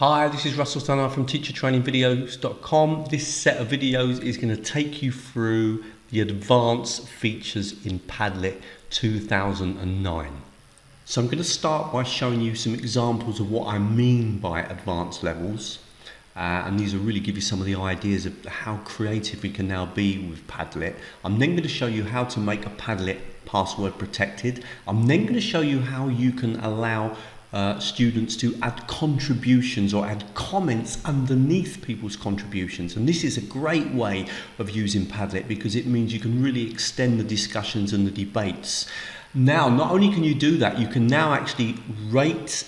Hi, this is Russell Stunner from teachertrainingvideos.com. This set of videos is going to take you through the advanced features in Padlet 2009. So I'm going to start by showing you some examples of what I mean by advanced levels. And these will really give you some of the ideas of how creative we can now be with Padlet. I'm then going to show you how to make a Padlet password protected. I'm then going to show you how you can allow students to add contributions or add comments underneath people's contributions, and this is a great way of using Padlet because it means you can really extend the discussions and the debates. Now, not only can you do that, you can now actually rate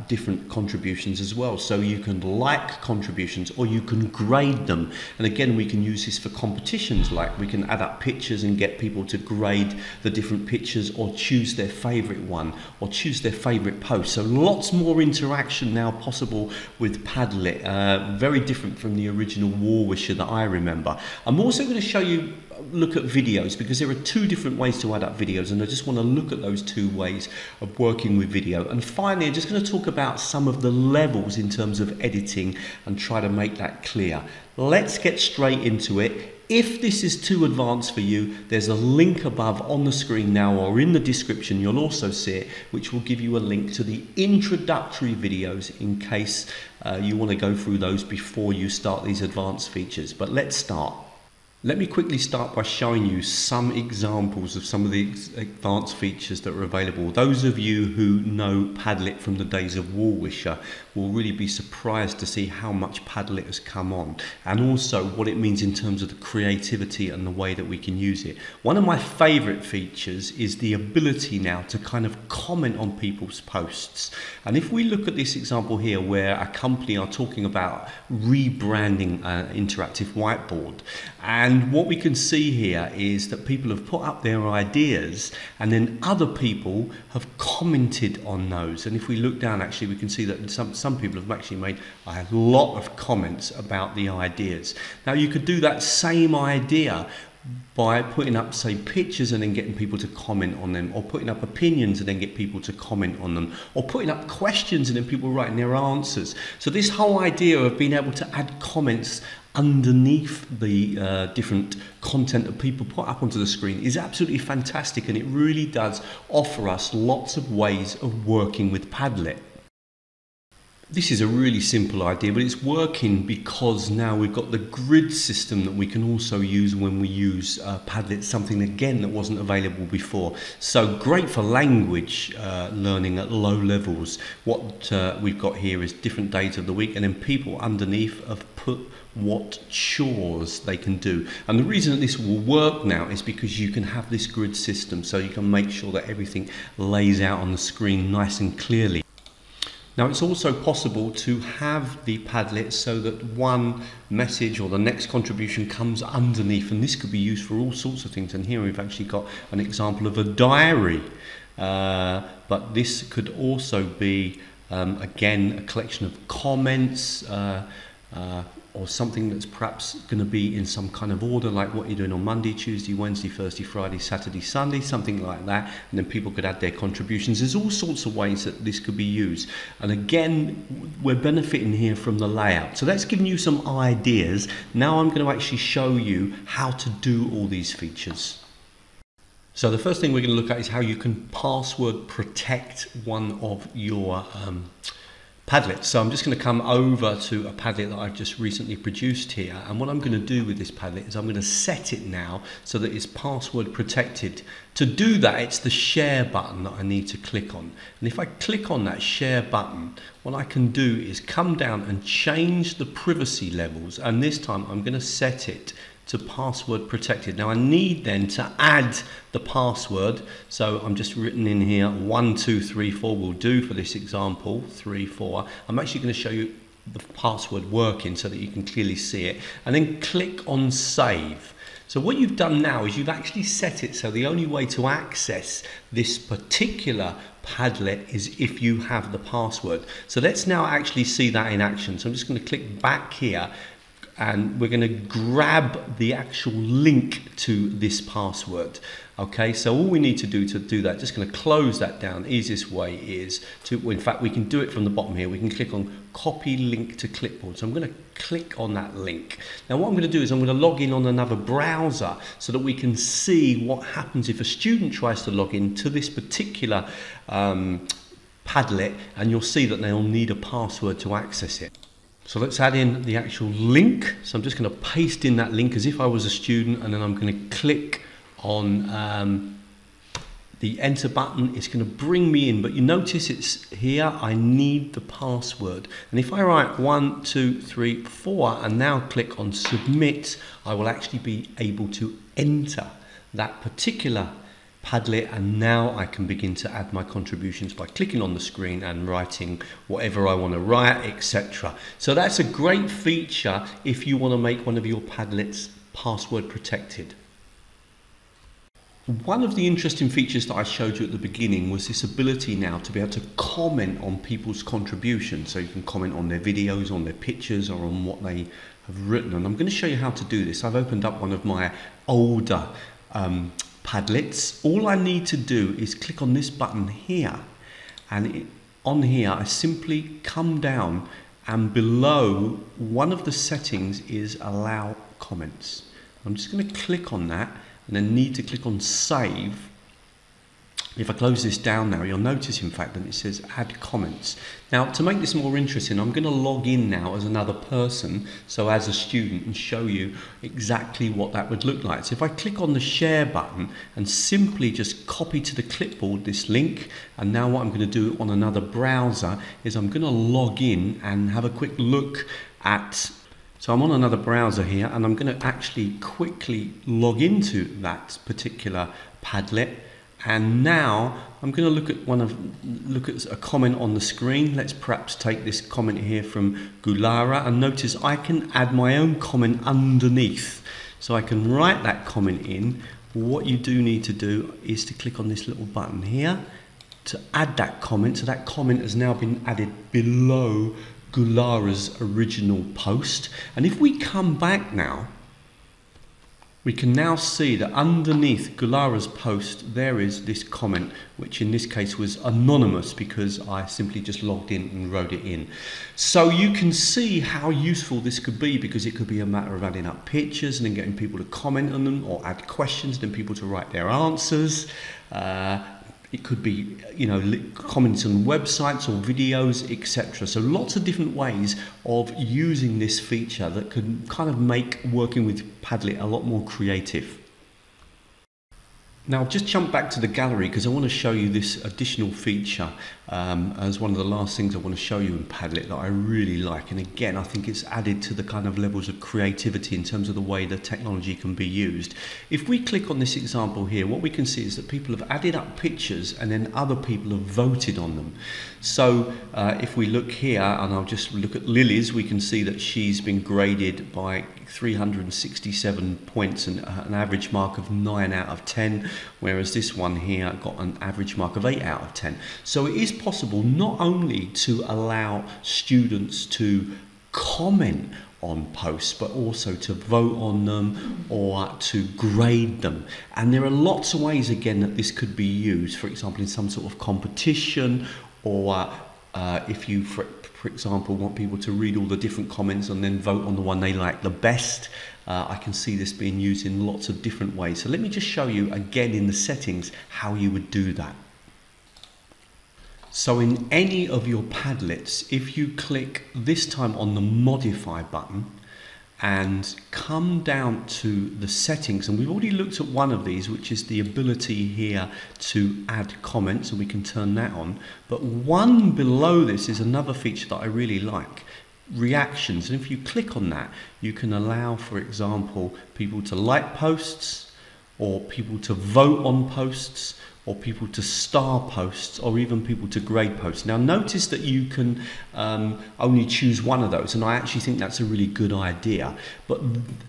different contributions as well. So you can like contributions or you can grade them. And again, we can use this for competitions, like we can add up pictures and get people to grade the different pictures or choose their favorite one or choose their favorite post. So lots more interaction now possible with Padlet, very different from the original WallWisher that I remember. I'm also going to show you look at videos because there are two different ways to add up videos, and I just want to look at those two ways of working with video. And finally, I'm just going to talk about some of the levels in terms of editing and try to make that clear. Let's get straight into it. If this is too advanced for you, there's a link above on the screen now or in the description, you'll also see it, which will give you a link to the introductory videos in case you want to go through those before you start these advanced features. But let's start. Let me quickly start by showing you some examples of some of the advanced features that are available. Those of you who know Padlet from the days of WallWisher will really be surprised to see how much Padlet has come on, and also what it means in terms of the creativity and the way that we can use it. One of my favorite features is the ability now to kind of comment on people's posts. And if we look at this example here where a company are talking about rebranding an interactive whiteboard, and what we can see here is that people have put up their ideas and then other people have commented on those. And if we look down, actually we can see that some people have actually made a lot of comments about the ideas. Now you could do that same idea by putting up, say, pictures and then getting people to comment on them, or putting up opinions and then get people to comment on them, or putting up questions and then people writing their answers. So this whole idea of being able to add comments underneath the different content that people put up onto the screen is absolutely fantastic, and it really does offer us lots of ways of working with Padlet. This is a really simple idea, but it's working because now we've got the grid system that we can also use when we use Padlet, something again that wasn't available before. So great for language learning at low levels. What we've got here is different days of the week, and then people underneath have put what chores they can do. And the reason that this will work now is because you can have this grid system, so you can make sure that everything lays out on the screen nice and clearly. Now it's also possible to have the Padlet so that one message or the next contribution comes underneath, and this could be used for all sorts of things. And here we've actually got an example of a diary, but this could also be again a collection of comments or something that's perhaps going to be in some kind of order, like what you're doing on Monday, Tuesday, Wednesday, Thursday, Friday, Saturday, Sunday, something like that, and then people could add their contributions. There's all sorts of ways that this could be used, and again we're benefiting here from the layout. So that's giving you some ideas. Now I'm going to actually show you how to do all these features. So the first thing we're going to look at is how you can password protect one of your Padlet. So I'm just going to come over to a Padlet that I've just recently produced here, and what I'm going to do with this Padlet is I'm going to set it now so that it's password protected. To do that, it's the share button that I need to click on, and if I click on that share button, what I can do is come down and change the privacy levels, and this time I'm going to set it to password protected. Now I need then to add the password, so I'm just written in here 1234 will do for this example, 34. I'm actually going to show you the password working so that you can clearly see it, and then click on save. So what you've done now is you've actually set it so the only way to access this particular Padlet is if you have the password. So let's now actually see that in action. So I'm just going to click back here and we're going to grab the actual link to this password. Okay, so all we need to do that, just going to close that down. Easiest way is to, in fact, we can do it from the bottom here. We can click on copy link to clipboard. So I'm going to click on that link. Now what I'm going to do is I'm going to log in on another browser so that we can see what happens if a student tries to log in to this particular Padlet, and you'll see that they'll need a password to access it. So let's add in the actual link. So I'm just going to paste in that link as if I was a student, and then I'm going to click on the enter button. It's going to bring me in, but you notice it's here, I need the password. And if I write 1, 2, 3, 4 and now click on submit, I will actually be able to enter that particular Padlet, and now I can begin to add my contributions by clicking on the screen and writing whatever I want to write, etc. So that's a great feature if you want to make one of your Padlets password protected. One of the interesting features that I showed you at the beginning was this ability now to be able to comment on people's contributions. So you can comment on their videos, on their pictures, or on what they have written. And I'm going to show you how to do this. I've opened up one of my older Padlets. All I need to do is click on this button here, and on here I simply come down, and below one of the settings is allow comments. I'm just going to click on that and then need to click on save. If I close this down now, you'll notice in fact that it says add comments. Now to make this more interesting, I'm going to log in now as another person, so as a student, and show you exactly what that would look like. So if I click on the share button and simply just copy to the clipboard this link, and now what I'm going to do on another browser is I'm going to log in and have a quick look at. So I'm on another browser here, and I'm going to actually quickly log into that particular Padlet. And now I'm going to look at a comment on the screen. Let's perhaps take this comment here from Gulara, and notice I can add my own comment underneath. So I can write that comment in. What you do need to do is to click on this little button here to add that comment. So that comment has now been added below Gulara's original post. And if we come back now, we can now see that underneath Gulara's post there is this comment, which in this case was anonymous because I simply just logged in and wrote it in. So you can see how useful this could be, because it could be a matter of adding up pictures and then getting people to comment on them, or add questions and then people to write their answers. It could be, you know, comments on websites or videos, etc. So lots of different ways of using this feature that can kind of make working with Padlet a lot more creative. Now I'll just jump back to the gallery because I want to show you this additional feature as one of the last things I want to show you in Padlet that I really like. And again, I think it's added to the kind of levels of creativity in terms of the way the technology can be used. If we click on this example here, what we can see is that people have added up pictures and then other people have voted on them. So if we look here, and I'll just look at Lily's, we can see that she's been graded by 367 points and an average mark of 9 out of 10, whereas this one here got an average mark of 8 out of 10. So it is possible not only to allow students to comment on posts, but also to vote on them or to grade them. And there are lots of ways again that this could be used, for example in some sort of competition, or if you for example want people to read all the different comments and then vote on the one they like the best. I can see this being used in lots of different ways. So let me just show you again in the settings how you would do that. So in any of your Padlets, if you click this time on the modify button and come down to the settings, and we've already looked at one of these, which is the ability here to add comments, and we can turn that on. But one below this is another feature that I really like, reactions. And if you click on that, you can allow, for example, people to like posts, or people to vote on posts, or people to star posts, or even people to grade posts. Now notice that you can only choose one of those, and I actually think that's a really good idea. But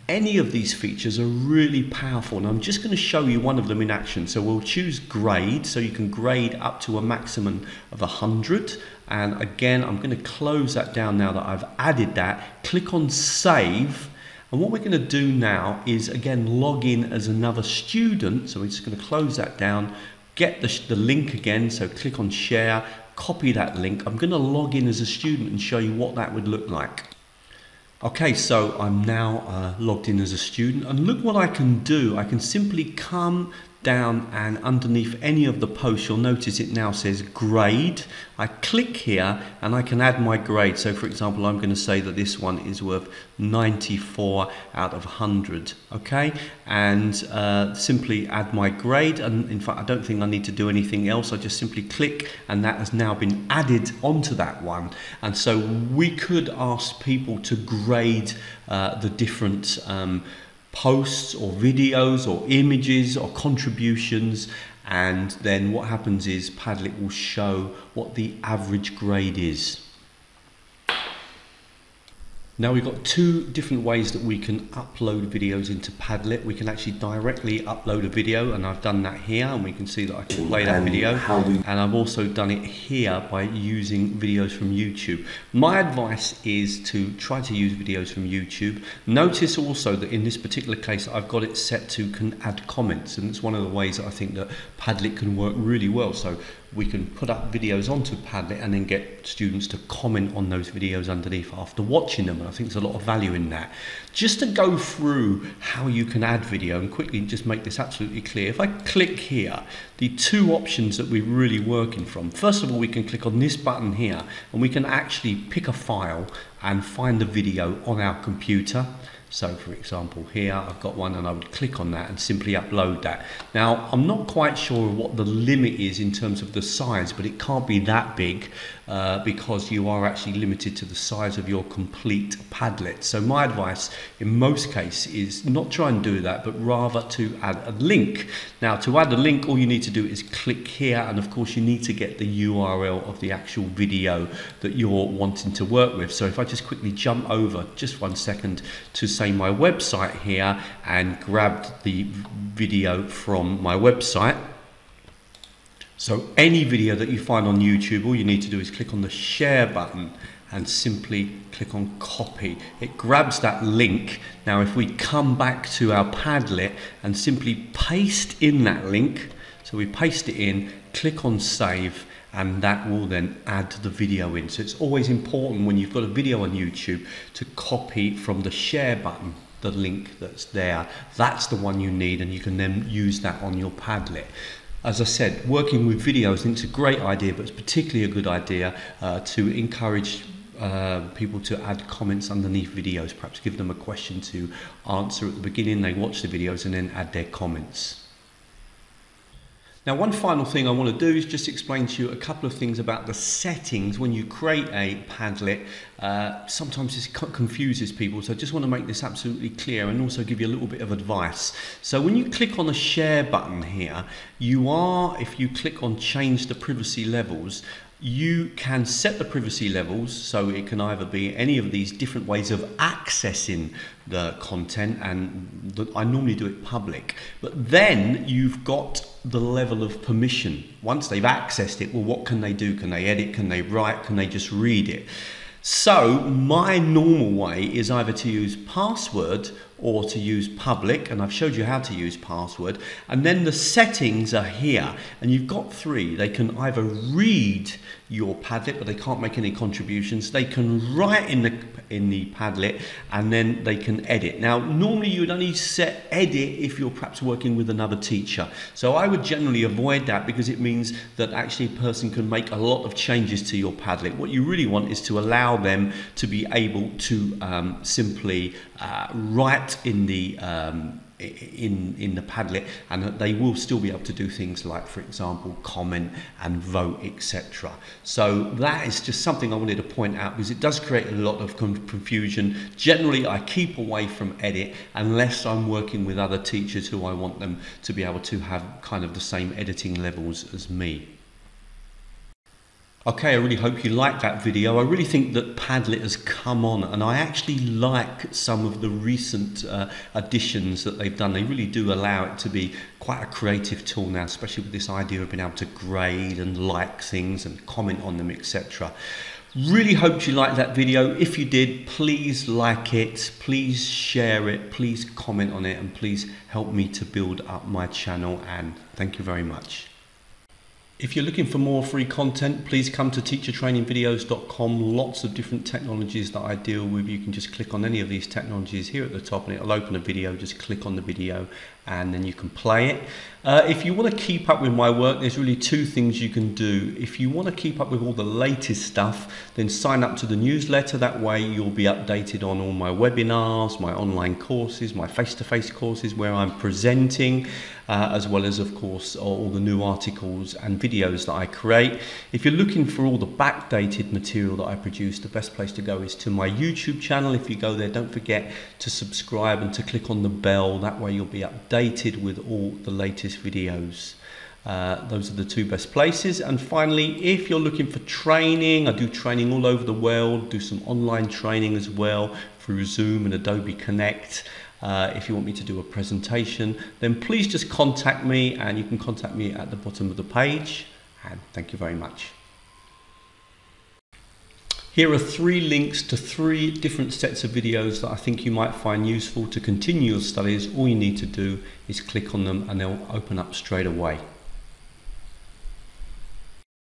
any of these features are really powerful, and I'm just going to show you one of them in action. So we'll choose grade, so you can grade up to a maximum of 100. And again, I'm going to close that down now that I've added that. Click on save. And what we're going to do now is again log in as another student. So we're just going to close that down, get the link again, so click on share, copy that link. I'm going to log in as a student and show you what that would look like. Okay, so I'm now logged in as a student, and look what I can do. I can simply come down, and underneath any of the posts you'll notice it now says grade. I click here and I can add my grade. So for example, I'm going to say that this one is worth 94 out of 100. Okay, and simply add my grade, and in fact I don't think I need to do anything else. I just simply click and that has now been added onto that one. And so we could ask people to grade the different posts or videos or images or contributions, and then what happens is Padlet will show what the average grade is. Now we've got two different ways that we can upload videos into Padlet. We can actually directly upload a video, and I've done that here, and we can see that I can play that video. And I've also done it here by using videos from YouTube. My advice is to try to use videos from YouTube. Notice also that in this particular case I've got it set to can add comments, and it's one of the ways that I think that Padlet can work really well. So we can put up videos onto Padlet and then get students to comment on those videos underneath after watching them, and I think there's a lot of value in that. Just to go through how you can add video and quickly just make this absolutely clear, if I click here, the two options that we're really working from, first of all we can click on this button here and we can actually pick a file and find the video on our computer. So for example here I've got one, and I would click on that and simply upload that. Now I'm not quite sure what the limit is in terms of the size, but it can't be that big because you are actually limited to the size of your complete Padlet. So my advice in most cases is not try and do that, but rather to add a link. Now to add a link, all you need to do is click here, and of course you need to get the URL of the actual video that you're wanting to work with. So if I just quickly jump over just 1 second to say my website here and grabbed the video from my website. So any video that you find on YouTube, all you need to do is click on the share button and simply click on copy. It grabs that link. Now if we come back to our Padlet and simply paste in that link, so we paste it in, click on save, and that will then add the video in. So it's always important when you've got a video on YouTube to copy from the share button the link that's there. That's the one you need, and you can then use that on your Padlet. As I said, working with videos, I think it's a great idea, but it's particularly a good idea to encourage people to add comments underneath videos. Perhaps give them a question to answer at the beginning, they watch the videos and then add their comments. Now one final thing I want to do is just explain to you a couple of things about the settings when you create a Padlet. Sometimes this confuses people, so I just want to make this absolutely clear and also give you a little bit of advice. So when you click on the share button here, if you click on change the privacy levels, you can set the privacy levels, so it can either be any of these different ways of accessing the content, and I normally do it public, but then you've got the level of permission. Once they've accessed it, well, what can they do? Can they edit? Can they write? Can they just read it? So my normal way is either to use password or to use public, and I've showed you how to use password, and then the settings are here, and you've got three. They can either read your Padlet, but they can't make any contributions. They can write in the Padlet, and then they can edit. Now normally you would only set edit if you're perhaps working with another teacher, so I would generally avoid that because it means that actually a person can make a lot of changes to your Padlet. What you really want is to allow them to be able to simply write in the Padlet, and that they will still be able to do things like, for example, comment and vote, etc. So that is just something I wanted to point out because it does create a lot of confusion. Generally I keep away from edit unless I'm working with other teachers who I want them to be able to have kind of the same editing levels as me. Okay, I really hope you liked that video. I really think that Padlet has come on, and I actually like some of the recent additions that they've done. They really do allow it to be quite a creative tool now, especially with this idea of being able to grade and like things and comment on them, etc. Really hope you liked that video. If you did, please like it, please share it, please comment on it, and please help me to build up my channel, and thank you very much. If you're looking for more free content, please come to teachertrainingvideos.com. Lots of different technologies that I deal with. You can just click on any of these technologies here at the top and it'll open a video. Just click on the video and then you can play it. If you want to keep up with my work, there's really two things you can do. If you want to keep up with all the latest stuff, then sign up to the newsletter. That way you'll be updated on all my webinars, my online courses, my face-to-face courses where I'm presenting, as well as, of course, all the new articles and videos that I create. If you're looking for all the backdated material that I produce, the best place to go is to my YouTube channel. If you go there, don't forget to subscribe and to click on the bell. That way you'll be updated with all the latest videos. Those are the two best places. And finally, if you're looking for training, I do training all over the world, do some online training as well through Zoom and Adobe Connect. If you want me to do a presentation, then please just contact me, and you can contact me at the bottom of the page. And thank you very much. Here are 3 links to 3 different sets of videos that I think you might find useful to continue your studies. All you need to do is click on them and they'll open up straight away.